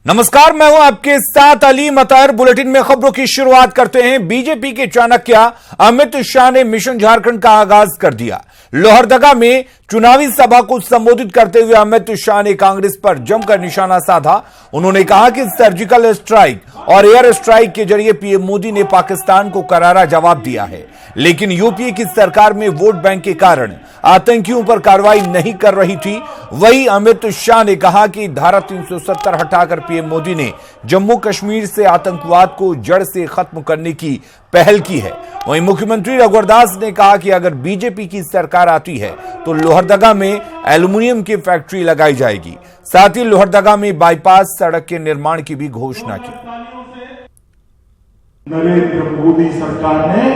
नमस्कार, मैं हूं आपके साथ अली मतर। बुलेटिन में खबरों की शुरुआत करते हैं। बीजेपी के चाणक्य अमित शाह ने मिशन झारखंड का आगाज कर दिया। लोहरदगा में चुनावी सभा को संबोधित करते हुए अमित शाह ने कांग्रेस पर जमकर निशाना साधा। उन्होंने कहा कि सर्जिकल स्ट्राइक और एयर स्ट्राइक के जरिए पीएम मोदी ने पाकिस्तान को करारा जवाब दिया है, लेकिन यूपीए की सरकार में वोट बैंक के कारण आतंकियों पर कार्रवाई नहीं कर रही थी। वहीं अमित शाह ने कहा कि धारा 370 हटाकर पीएम मोदी ने जम्मू कश्मीर से आतंकवाद को जड़ से खत्म करने की पहल की है। वहीं मुख्यमंत्री रघुवर दास ने कहा कि अगर बीजेपी की सरकार आती है तो लोहरदगा में एल्युमिनियम की फैक्ट्री लगाई जाएगी। साथ ही लोहरदगा में बाईपास सड़क के निर्माण की भी घोषणा की। नरेंद्र मोदी सरकार ने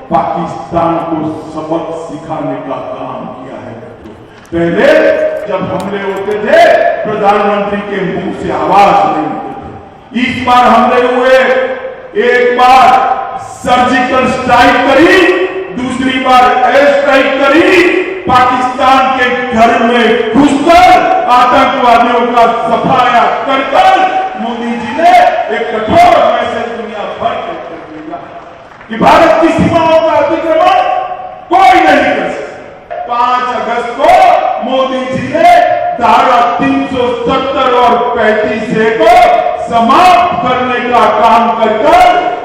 पाकिस्तान को सबक सिखाने का काम किया है। पहले जब हमले होते थे प्रधानमंत्री के मुंह से आवाज नहीं होती थी। इस बार हमले हुए, एक बार सर्जिकल स्ट्राइक करी, दूसरी बार एयर स्ट्राइक करी। पाकिस्तान के घर में घुसकर आतंकवादियों का सफाया कर मोदी जी ने एक कठोर मैसेज दुनिया भर को कर दिया कि भारत की सीमाओं का अतिक्रमण कोई नहीं कर सकता। 5 अगस्त को मोदी जी ने धारा 370 और 35A को समाप्त करने का काम कर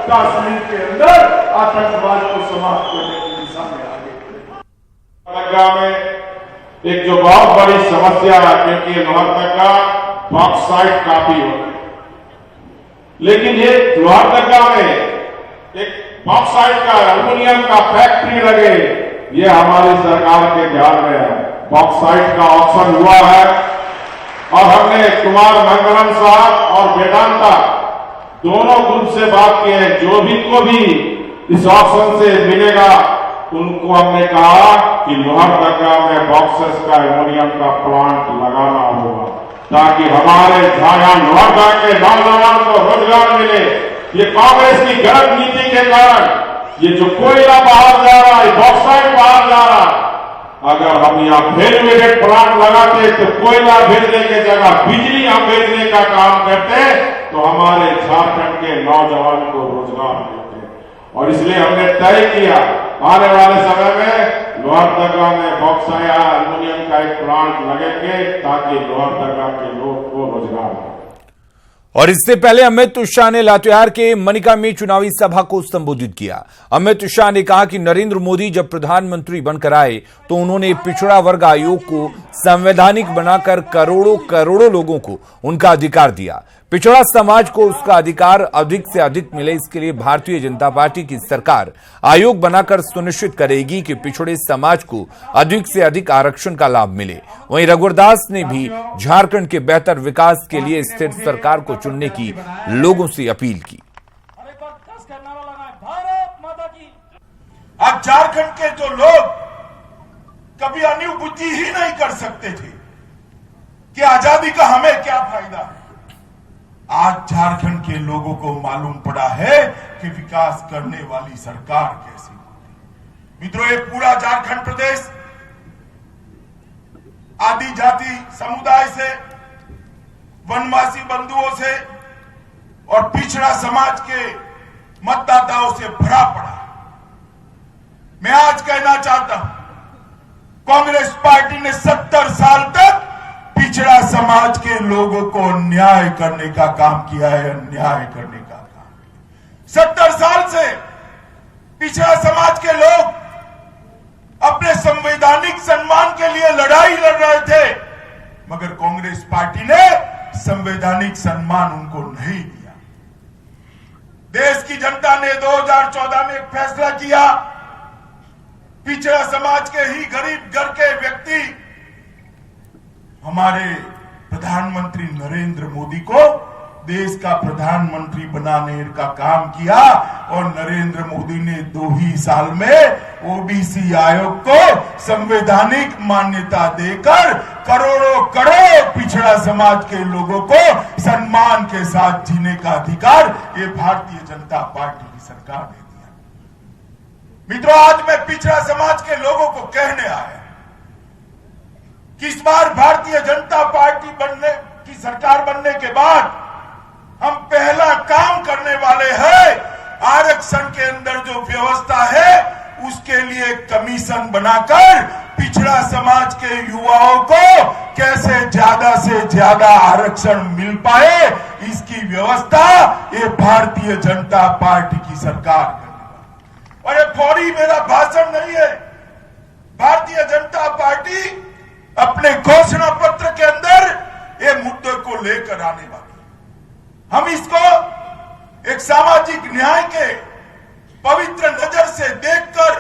कश्मीर के अंदर आतंकवाद को समाप्त करने की दिशा में आगे बढ़े। में एक जो बहुत बड़ी समस्या है, क्योंकि लोहरदगा बॉक्साइट काफी होता है, लेकिन ये लोहरदगा में एक बॉक्साइट का एल्युमिनियम का फैक्ट्री लगे, ये हमारी सरकार के ध्यान में है। बॉक्साइट का ऑप्शन हुआ है और हमने कुमार मंगलम साहब और वेदांता दोनों ग्रुप से बात की है। जो भी को भी इस ऑप्शन से मिलेगा उनको हमने कहा कि लोहरदगा में बॉक्सेस का एल्युमिनियम का प्लांट लगाना होगा, ताकि हमारे यहाँ लोहरदगा के नौजवान को रोजगार मिले। ये कांग्रेस की गलत नीति के कारण ये जो कोयला बाहर जा रहा है, बॉक्साइट बाहर जा रहा है, अगर हम यहाँ वैल्यूएडेड प्लांट लगाते तो कोयला भेजने की जगह बिजली हम भेजने का काम करते तो हमारे झारखंड के नौजवान को रोजगार मिलते। और इसलिए हमने तय किया आने वाले समय में लोहरदगा में बॉक्साइट एल्युमिनियम का एक प्लांट लगेंगे, ताकि लोहरदगा के लोग को रोजगार मिले। और इससे पहले अमित शाह ने लातेहार के मनिका में चुनावी सभा को संबोधित किया। अमित शाह ने कहा कि नरेंद्र मोदी जब प्रधानमंत्री बनकर आए तो उन्होंने पिछड़ा वर्ग आयोग को संवैधानिक बनाकर करोड़ों लोगों को उनका अधिकार दिया। पिछड़ा समाज को उसका अधिकार अधिक से अधिक मिले, इसके लिए भारतीय जनता पार्टी की सरकार आयोग बनाकर सुनिश्चित करेगी कि पिछड़े समाज को अधिक से अधिक आरक्षण का लाभ मिले। वहीं रघुवर दास ने भी झारखंड के बेहतर विकास के लिए स्थिर सरकार को चुनने की लोगों से अपील की। आज झारखंड के जो लोग कभी अनुभूति ही नहीं कर सकते थे कि आजादी का हमें क्या फायदा है, आज झारखंड के लोगों को मालूम पड़ा है कि विकास करने वाली सरकार कैसी होती। मित्रों, ये पूरा झारखंड प्रदेश आदि जाति समुदाय से, वनवासी बंधुओं से और पिछड़ा समाज के मतदाताओं से भरा पड़ा। मैं आज कहना चाहता हूं, कांग्रेस पार्टी ने 70 साल तक पिछड़ा समाज के लोगों को न्याय करने का काम किया है, अन्याय करने का काम। 70 साल से पिछड़ा समाज के लोग अपने संवैधानिक सम्मान के लिए लड़ाई लड़ रहे थे, मगर कांग्रेस पार्टी ने संवैधानिक सम्मान उनको नहीं दिया। देश की जनता ने 2014 में एक फैसला किया, पिछड़ा समाज के ही गरीब घर के व्यक्ति हमारे प्रधानमंत्री नरेंद्र मोदी को देश का प्रधानमंत्री बनाने का काम किया और नरेंद्र मोदी ने 2 ही साल में ओबीसी आयोग को संवैधानिक मान्यता देकर करोड़ों पिछड़ा समाज के लोगों को सम्मान के साथ जीने का अधिकार ये भारतीय जनता पार्टी की सरकार ने दिया। मित्रों, आज मैं पिछड़ा समाज के लोगों को कहने आया कि इस बार भारतीय जनता पार्टी बनने की सरकार बनने के बाद पहला काम करने वाले हैं आरक्षण के अंदर जो व्यवस्था है उसके लिए कमीशन बनाकर पिछड़ा समाज के युवाओं को कैसे ज्यादा से ज्यादा आरक्षण मिल पाए इसकी व्यवस्था ये भारतीय जनता पार्टी की सरकार करेगी। और ये फौरी मेरा भाषण नहीं है। भारतीय जनता पार्टी अपने घोषणा पत्र के अंदर ये मुद्दे को लेकर आने वाली है। हम इसको एक सामाजिक न्याय के पवित्र नजर से देखकर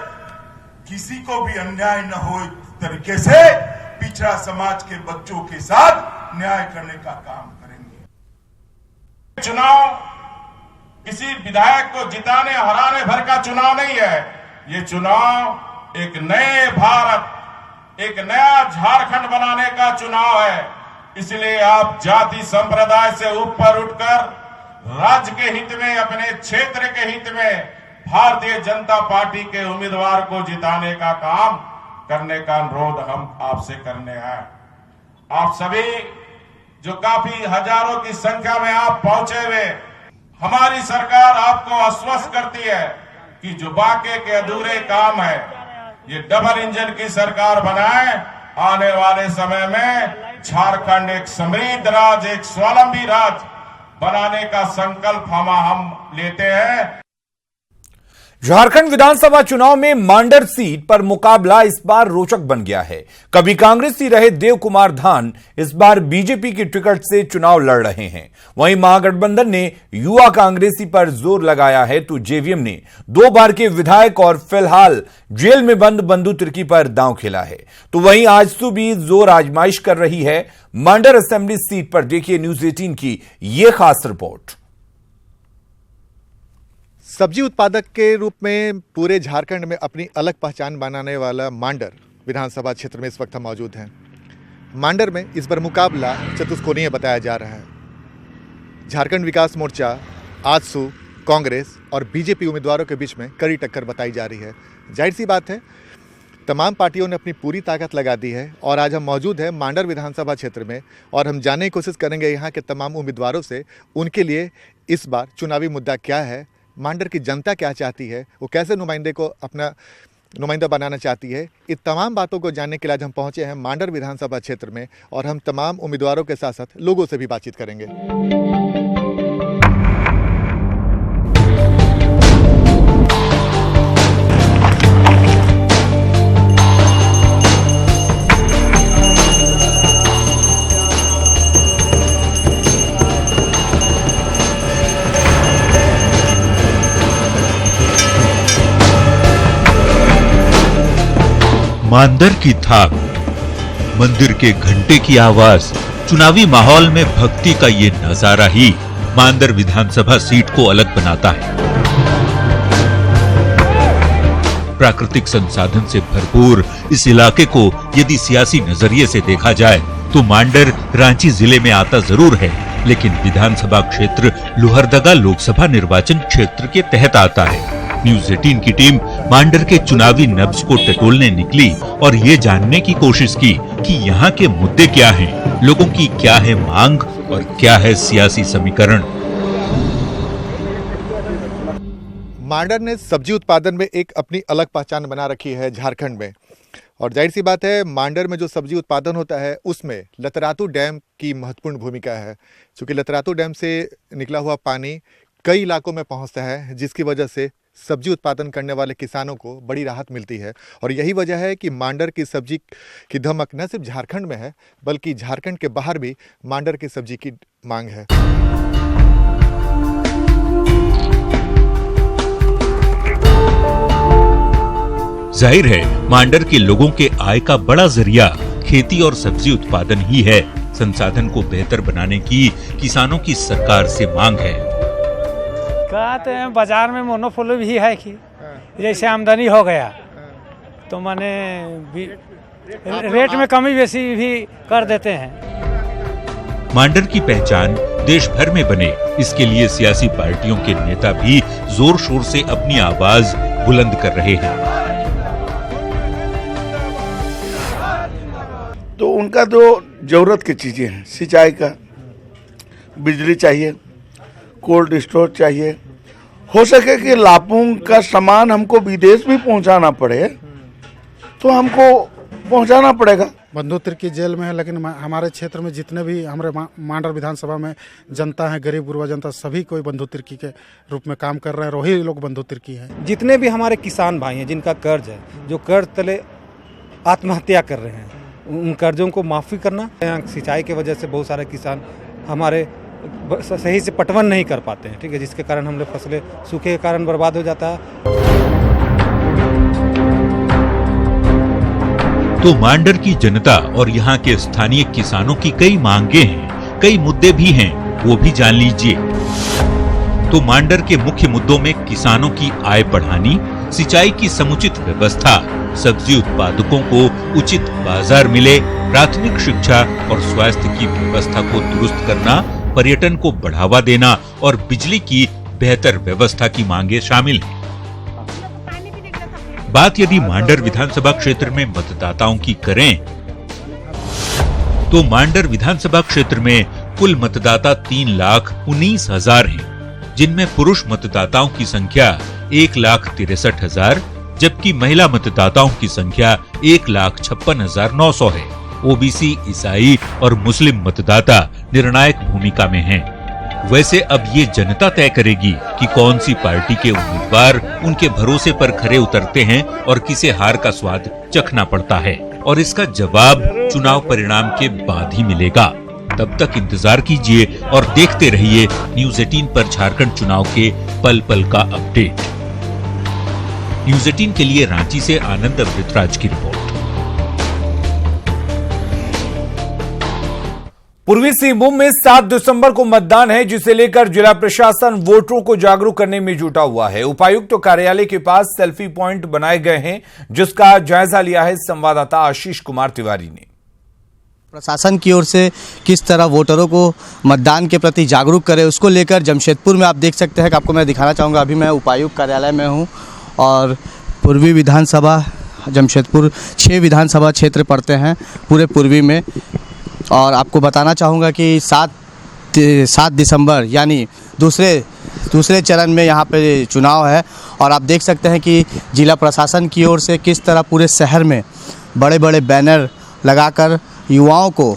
किसी को भी अन्याय न हो तरीके से पिछड़ा समाज के बच्चों के साथ न्याय करने का काम करेंगे। चुनाव किसी विधायक को जिताने हराने भर का चुनाव नहीं है। ये चुनाव एक नए भारत, एक नया झारखंड बनाने का चुनाव है। इसलिए आप जाति संप्रदाय से ऊपर उठकर राज्य के हित में, अपने क्षेत्र के हित में भारतीय जनता पार्टी के उम्मीदवार को जिताने का काम करने का अनुरोध हम आपसे करने हैं। आप सभी जो काफी हजारों की संख्या में आप पहुंचे हुए, हमारी सरकार आपको आश्वस्त करती है कि जो बाकी के अधूरे काम है ये डबल इंजन की सरकार बनाए। आने वाले समय में झारखंड एक समृद्ध राज्य, एक स्वावलंबी राज्य बनाने का संकल्प हम लेते हैं। झारखंड विधानसभा चुनाव में मांडर सीट पर मुकाबला इस बार रोचक बन गया है। कभी कांग्रेसी रहे देव कुमार धान इस बार बीजेपी की टिकट से चुनाव लड़ रहे हैं। वहीं महागठबंधन ने युवा कांग्रेसी पर जोर लगाया है तो जेवीएम ने 2 बार के विधायक और फिलहाल जेल में बंद बंधु तिर्की पर दांव खेला है। तो वहीं आजसू भी जोर आजमाइश कर रही है मांडर असेंबली सीट पर। देखिए न्यूज 18 की यह खास रिपोर्ट। सब्जी उत्पादक के रूप में पूरे झारखंड में अपनी अलग पहचान बनाने वाला मांडर विधानसभा क्षेत्र में इस वक्त हम मौजूद हैं। मांडर में इस बार मुकाबला चतुष्कोणीय बताया जा रहा है। झारखंड विकास मोर्चा, आजसू, कांग्रेस और बीजेपी उम्मीदवारों के बीच में कड़ी टक्कर बताई जा रही है। जाहिर सी बात है, तमाम पार्टियों ने अपनी पूरी ताकत लगा दी है और आज हम मौजूद हैं मांडर विधानसभा क्षेत्र में और हम जानने की कोशिश करेंगे यहाँ के तमाम उम्मीदवारों से उनके लिए इस बार चुनावी मुद्दा क्या है, मांडर की जनता क्या चाहती है, वो कैसे नुमाइंदे को अपना नुमाइंदा बनाना चाहती है। इन तमाम बातों को जानने के लिए आज हम पहुंचे हैं मांडर विधानसभा क्षेत्र में और हम तमाम उम्मीदवारों के साथ साथ लोगों से भी बातचीत करेंगे। मांदर की थाप, मंदिर के घंटे की आवाज, चुनावी माहौल में भक्ति का ये नजारा ही मांदर विधानसभा सीट को अलग बनाता है। प्राकृतिक संसाधन से भरपूर इस इलाके को यदि सियासी नजरिए से देखा जाए तो मांडर रांची जिले में आता जरूर है, लेकिन विधानसभा क्षेत्र लोहरदगा लोकसभा निर्वाचन क्षेत्र के तहत आता है। न्यूज 18 की टीम मांडर के चुनावी नब्ज को टटोलने निकली और ये जानने की कोशिश की कि यहाँ के मुद्दे क्या हैं, लोगों की क्या है मांग और क्या है सियासी समीकरण। मांडर ने सब्जी उत्पादन में एक अपनी अलग पहचान बना रखी है झारखंड में और जाहिर सी बात है, मांडर में जो सब्जी उत्पादन होता है उसमें लतरातू डैम की महत्वपूर्ण भूमिका है। क्योंकि लतरातू डैम से निकला हुआ पानी कई इलाकों में पहुंचता है, जिसकी वजह से सब्जी उत्पादन करने वाले किसानों को बड़ी राहत मिलती है और यही वजह है कि मांडर की सब्जी की धमक न सिर्फ झारखंड में है बल्कि झारखंड के बाहर भी मांडर की सब्जी की मांग है। जाहिर है, मांडर के लोगों के आय का बड़ा जरिया खेती और सब्जी उत्पादन ही है। संसाधन को बेहतर बनाने की किसानों की सरकार से मांग है। कहते हैं बाजार में मोनोपोली भी है कि जैसे आमदनी हो गया तो माने रेट में कमी बेसी भी कर देते हैं। मांडर की पहचान देश भर में बने, इसके लिए सियासी पार्टियों के नेता भी जोर शोर से अपनी आवाज बुलंद कर रहे हैं। तो उनका जो जरूरत की चीजें हैं, सिंचाई का, बिजली चाहिए, कोल्ड स्टोर चाहिए, हो सके कि लापुंग का सामान हमको विदेश भी पहुंचाना पड़े तो हमको पहुंचाना पड़ेगा। बंधु तिर्की जेल में है, लेकिन हमारे क्षेत्र में जितने भी हमारे मांडर विधानसभा में जनता है, गरीब गुरबा जनता, सभी कोई बंधु तिर्की के रूप में काम कर रहे हैं। वही लोग बंधु तिर्की हैं। जितने भी हमारे किसान भाई हैं जिनका कर्ज है, जो कर्ज तले आत्महत्या कर रहे हैं, उन कर्जों को माफ़ी करना। यहाँ सिंचाई की वजह से बहुत सारे किसान हमारे सही से पटवन नहीं कर पाते हैं, ठीक है, जिसके कारण हम लोग फसलें सूखे के कारण बर्बाद हो जाता है। तो मांडर की जनता और यहाँ के स्थानीय किसानों की कई मांगे हैं, कई मुद्दे भी हैं, वो भी जान लीजिए। तो मांडर के मुख्य मुद्दों में किसानों की आय बढ़ानी, सिंचाई की समुचित व्यवस्था, सब्जी उत्पादकों को उचित बाजार मिले, प्राथमिक शिक्षा और स्वास्थ्य की व्यवस्था को दुरुस्त करना, पर्यटन को बढ़ावा देना और बिजली की बेहतर व्यवस्था की मांगे शामिल हैं। बात यदि मांडर विधानसभा क्षेत्र में मतदाताओं की करें तो मांडर विधानसभा क्षेत्र में कुल मतदाता 3,19,000 हैं, जिनमें पुरुष मतदाताओं की संख्या 1,63,000, जबकि महिला मतदाताओं की संख्या 1,56,900 है। ओबीसी, ईसाई और मुस्लिम मतदाता निर्णायक भूमिका में हैं। वैसे अब ये जनता तय करेगी कि कौन सी पार्टी के उम्मीदवार उनके भरोसे पर खरे उतरते हैं और किसे हार का स्वाद चखना पड़ता है, और इसका जवाब चुनाव परिणाम के बाद ही मिलेगा। तब तक इंतजार कीजिए और देखते रहिए न्यूज़ 18 पर झारखंड चुनाव के पल पल का अपडेट। न्यूज़ 18 के लिए रांची से आनंद अमृतराज की रिपोर्ट। पूर्वी सिंहभूम में 7 दिसंबर को मतदान है, जिसे लेकर जिला प्रशासन वोटरों को जागरूक करने में जुटा हुआ है। उपायुक्त तो कार्यालय के पास सेल्फी पॉइंट बनाए गए हैं, जिसका जायजा लिया है संवाददाता आशीष कुमार तिवारी ने। प्रशासन की ओर से किस तरह वोटरों को मतदान के प्रति जागरूक करे, उसको लेकर जमशेदपुर में आप देख सकते हैं कि आपको मैं दिखाना चाहूँगा। अभी मैं उपायुक्त कार्यालय में हूँ और पूर्वी विधानसभा जमशेदपुर 6 विधानसभा क्षेत्र पड़ते हैं पूरे पूर्वी में, और आपको बताना चाहूँगा कि 7 दिसंबर यानी दूसरे चरण में यहाँ पे चुनाव है। और आप देख सकते हैं कि जिला प्रशासन की ओर से किस तरह पूरे शहर में बड़े बड़े बैनर लगाकर युवाओं को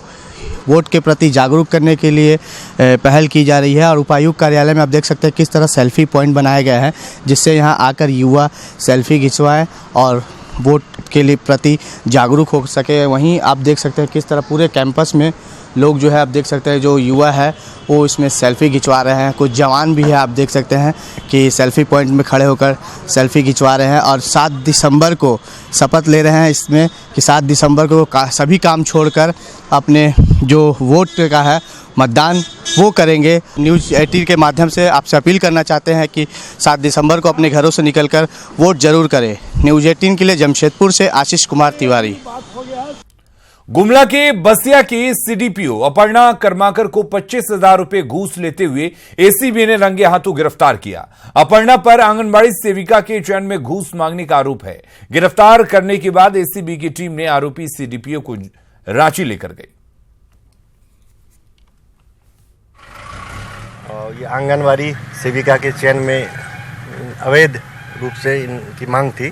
वोट के प्रति जागरूक करने के लिए पहल की जा रही है। और उपायुक्त कार्यालय में आप देख सकते हैं किस तरह सेल्फी पॉइंट बनाए गए हैं, जिससे यहाँ आकर युवा सेल्फी खिंचवाएं और वोट के लिए प्रति जागरूक हो सके। वहीं आप देख सकते हैं किस तरह पूरे कैंपस में लोग जो है, आप देख सकते हैं जो युवा है वो इसमें सेल्फी खिंचवा रहे हैं। कुछ जवान भी है, आप देख सकते हैं कि सेल्फी पॉइंट में खड़े होकर सेल्फी खिंचवा रहे हैं। और 7 दिसंबर को शपथ ले रहे हैं इसमें कि 7 दिसंबर को सभी काम छोड़कर अपने जो वोट का है मतदान वो करेंगे। न्यूज़ 18 के माध्यम से आपसे अपील करना चाहते हैं कि 7 दिसंबर को अपने घरों से निकलकर वोट जरूर करें। न्यूज़ 18 के लिए जमशेदपुर से आशीष कुमार तिवारी। गुमला के बसिया की सीडीपीओ अपर्णा कर्माकर को 25,000 रुपए घूस लेते हुए एसीबी ने रंगे हाथों गिरफ्तार किया। अपर्णा पर आंगनबाड़ी सेविका के चयन में घूस मांगने का आरोप है। गिरफ्तार करने के बाद एसीबी की टीम ने आरोपी सीडीपीओ को रांची लेकर गई। ये आंगनबाड़ी सेविका के चयन में अवैध रूप से इनकी मांग थी।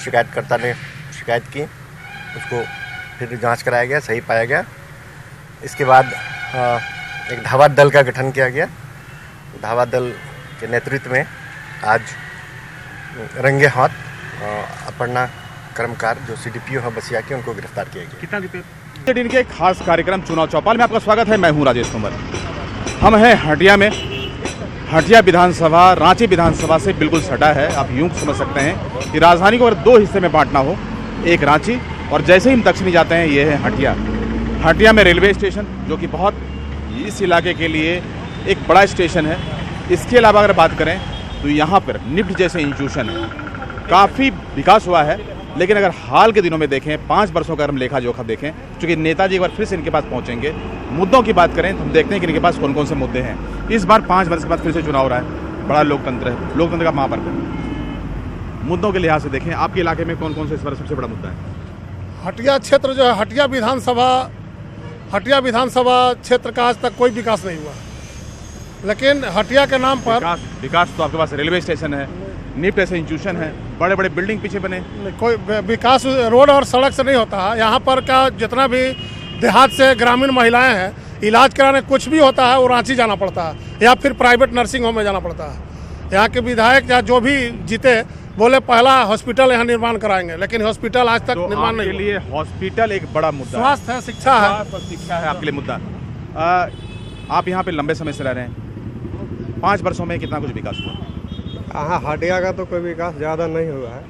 शिकायतकर्ता ने शिकायत की, उसको फिर जांच कराया गया, सही पाया गया। इसके बाद एक धावा दल का गठन किया गया। धावा दल के नेतृत्व में आज रंगे हाथ अपर्णा कर्मकार जो सीडीपीओ है बसिया के, उनको गिरफ्तार किया गया। कितना रुपये? दिन के खास कार्यक्रम चुनाव चौपाल में आपका स्वागत है। मैं हूं राजेश कुमार। हम हैं हटिया में। हटिया विधानसभा रांची विधानसभा से बिल्कुल सटा है। आप यूं समझ सकते हैं कि राजधानी को अगर 2 हिस्से में बांटना हो, एक रांची और जैसे ही हम दक्षिणी जाते हैं ये है हटिया। हटिया में रेलवे स्टेशन जो कि बहुत इस इलाके के लिए एक बड़ा स्टेशन है। इसके अलावा अगर बात करें तो यहाँ पर निफ्ट जैसे इंस्टीट्यूशन है, काफ़ी विकास हुआ है। लेकिन अगर हाल के दिनों में देखें, 5 वर्षों का हम लेखा जोखा देखें, चूँकि नेताजी एक बार फिर से इनके पास पहुँचेंगे, मुद्दों की बात करें तो हम देखते हैं कि इनके पास कौन कौन से मुद्दे हैं। इस बार 5 वर्ष के बाद फिर से चुनाव हो रहा है। बड़ा लोकतंत्र है, लोकतंत्र का महापर्व है। मुद्दों के लिहाज से देखें आपके इलाके में कौन कौन से इस बार सबसे बड़ा मुद्दा है? हटिया क्षेत्र जो है, हटिया विधानसभा क्षेत्र का आज तक कोई विकास नहीं हुआ। लेकिन हटिया के नाम पर विकास तो आपके पास रेलवे स्टेशन है, नीप ऐसे इंस्टीट्यूशन है, बड़े बड़े बिल्डिंग पीछे बने। कोई विकास रोड और सड़क से नहीं होता है। यहाँ पर का जितना भी देहात से ग्रामीण महिलाएं हैं, इलाज कराने कुछ भी होता है वो रांची जाना पड़ता है या फिर प्राइवेट नर्सिंग होम में जाना पड़ता है। यहाँ के विधायक या जो भी जीते बोले पहला हॉस्पिटल यहाँ निर्माण कराएंगे, लेकिन हॉस्पिटल आज तक निर्माण नहीं। के लिए हॉस्पिटल एक बड़ा मुद्दा है। स्वास्थ्य है, शिक्षा है। शिक्षा है आपके लिए मुद्दा। आप यहाँ पे लंबे समय से रह रहे हैं, 5 वर्षों में कितना कुछ विकास हुआ? हाँ, हटिया का तो कोई विकास ज़्यादा नहीं हुआ है,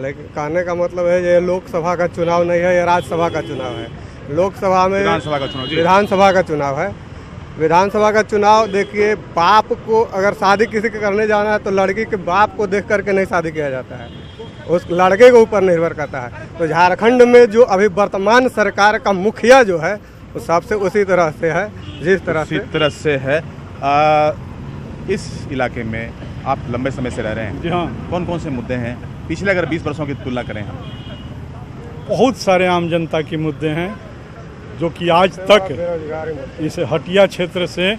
लेकिन कहने का मतलब है ये लोकसभा का चुनाव नहीं है, ये राज्यसभा का चुनाव है। लोकसभा में विधानसभा का चुनाव, विधानसभा का चुनाव है। विधानसभा का चुनाव देखिए, बाप को अगर शादी किसी के करने जाना है तो लड़की के बाप को देख करके नहीं शादी किया जाता है, उस लड़के के ऊपर निर्भर करता है। तो झारखंड में जो अभी वर्तमान सरकार का मुखिया जो है वो सबसे उसी तरह से है जिस तरह से है। इस इलाके में आप लंबे समय से रह रहे हैं। जी हाँ। कौन कौन से मुद्दे हैं पिछले अगर 20 वर्षों की तुलना करें हम? बहुत सारे आम जनता के मुद्दे हैं जो कि आज तक इस हटिया क्षेत्र से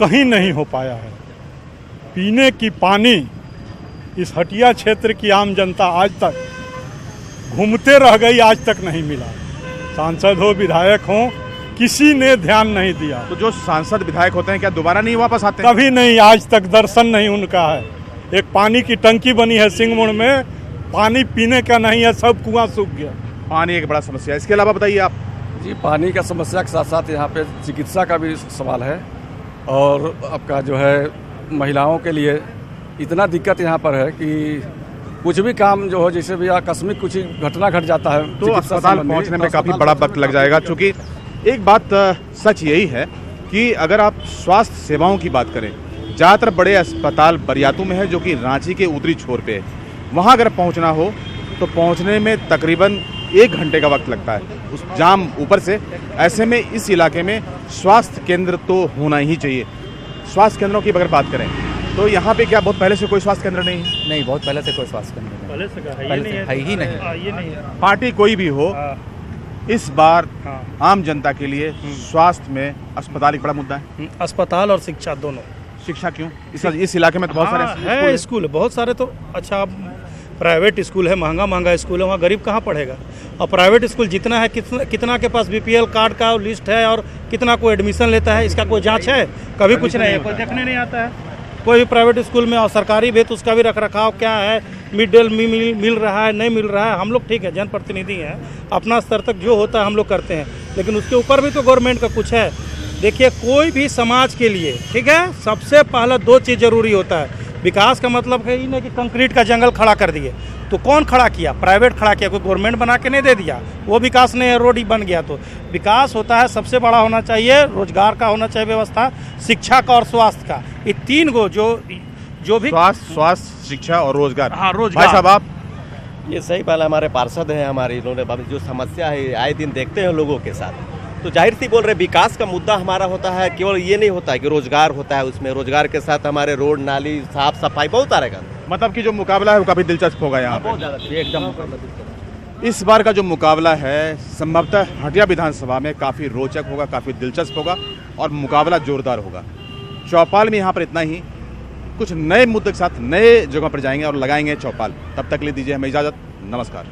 कहीं नहीं हो पाया है। पीने की पानी इस हटिया क्षेत्र की आम जनता आज तक घूमते रह गई, आज तक नहीं मिला। सांसद हो, विधायक हो, किसी ने ध्यान नहीं दिया। तो जो सांसद विधायक होते हैं क्या दोबारा नहीं वापस आते? कभी नहीं, आज तक दर्शन नहीं उनका है। एक पानी की टंकी बनी है सिंहमुड़ में, पानी पीने का नहीं है, सब कुआं सूख गया। पानी एक बड़ा समस्या है। इसके अलावा बताइए आप। जी, पानी का समस्या के साथ साथ यहाँ पे चिकित्सा का भी सवाल है, और आपका जो है महिलाओं के लिए इतना दिक्कत यहाँ पर है कि कुछ भी काम जो हो, जैसे भी आकस्मिक कुछ घटना घट जाता है तो अस्पताल पहुँचने में काफ़ी बड़ा वक्त लग जाएगा। चूँकि एक बात सच यही है कि अगर आप स्वास्थ्य सेवाओं की बात करें, ज़्यादातर बड़े अस्पताल बरियातू में है, जो कि रांची के उत्तरी छोर पे है। वहाँ अगर पहुँचना हो तो पहुँचने में तकरीबन 1 घंटे का वक्त लगता है, उस जाम ऊपर से। ऐसे में इस इलाके में स्वास्थ्य केंद्र तो होना ही चाहिए। स्वास्थ्य केंद्रों की अगर बात करें तो यहाँ पे क्या बहुत पहले से कोई स्वास्थ्य केंद्र नहीं है? नहीं, बहुत पहले से कोई स्वास्थ्य केंद्र नहीं। पहले से है ही नहीं। पार्टी कोई भी हो, इस बार आम जनता के लिए स्वास्थ्य में अस्पताल एक बड़ा मुद्दा है। अस्पताल और शिक्षा दोनों। शिक्षा क्यों? इस इलाके में तो बहुत सारे है स्कूल, बहुत सारे। तो अच्छा, प्राइवेट स्कूल है, महंगा स्कूल है, वहाँ गरीब कहाँ पढ़ेगा? और प्राइवेट स्कूल जितना है, कितना के पास BPL कार्ड का लिस्ट है और कितना कोई एडमिशन लेता है, इसका कोई जांच है? कभी कुछ नहीं है, कोई देखने नहीं आता है कोई भी प्राइवेट स्कूल में। और सरकारी भी तो उसका भी रख रखाव क्या है, मिड डे मील मिल रहा है नहीं मिल रहा है। हम लोग ठीक है, जनप्रतिनिधि हैं, अपना स्तर तक जो होता है हम लोग करते हैं, लेकिन उसके ऊपर भी तो गवर्नमेंट का कुछ है। देखिए, कोई भी समाज के लिए ठीक है, सबसे पहला 2 चीज़ जरूरी होता है। विकास का मतलब है ही नहीं कि कंक्रीट का जंगल खड़ा कर दिए, तो कौन खड़ा किया? प्राइवेट खड़ा किया, कोई गवर्नमेंट बना के नहीं दे दिया, वो विकास नहीं है, रोड ही बन गया। तो विकास होता है, सबसे बड़ा होना चाहिए रोजगार का होना चाहिए व्यवस्था, शिक्षा का और स्वास्थ्य का। ये 3 गो जो भी स्वास्थ्य, शिक्षा और रोजगार। हाँ, रोजगार। भाई साहब आप? ये सही पहले हमारे पार्षद हैं, हमारे इन्होंने जो समस्या है आए दिन देखते हैं लोगों के साथ, तो जाहिर सी बोल रहे विकास का मुद्दा हमारा होता है। केवल ये नहीं होता है कि रोजगार होता है, उसमें रोजगार के साथ हमारे रोड नाली साफ सफाई बहुत सारे का। मतलब कि जो मुकाबला है वो काफ़ी दिलचस्प होगा यहाँ पे। बहुत ज़्यादा एकदम। इस बार का जो मुकाबला है संभवतः हटिया विधानसभा में काफ़ी रोचक होगा, काफ़ी दिलचस्प होगा और मुकाबला जोरदार होगा। चौपाल में यहाँ पर इतना ही। कुछ नए मुद्दे के साथ नए जगह पर जाएंगे और लगाएंगे चौपाल। तब तक ले दीजिए हमें इजाज़त। नमस्कार।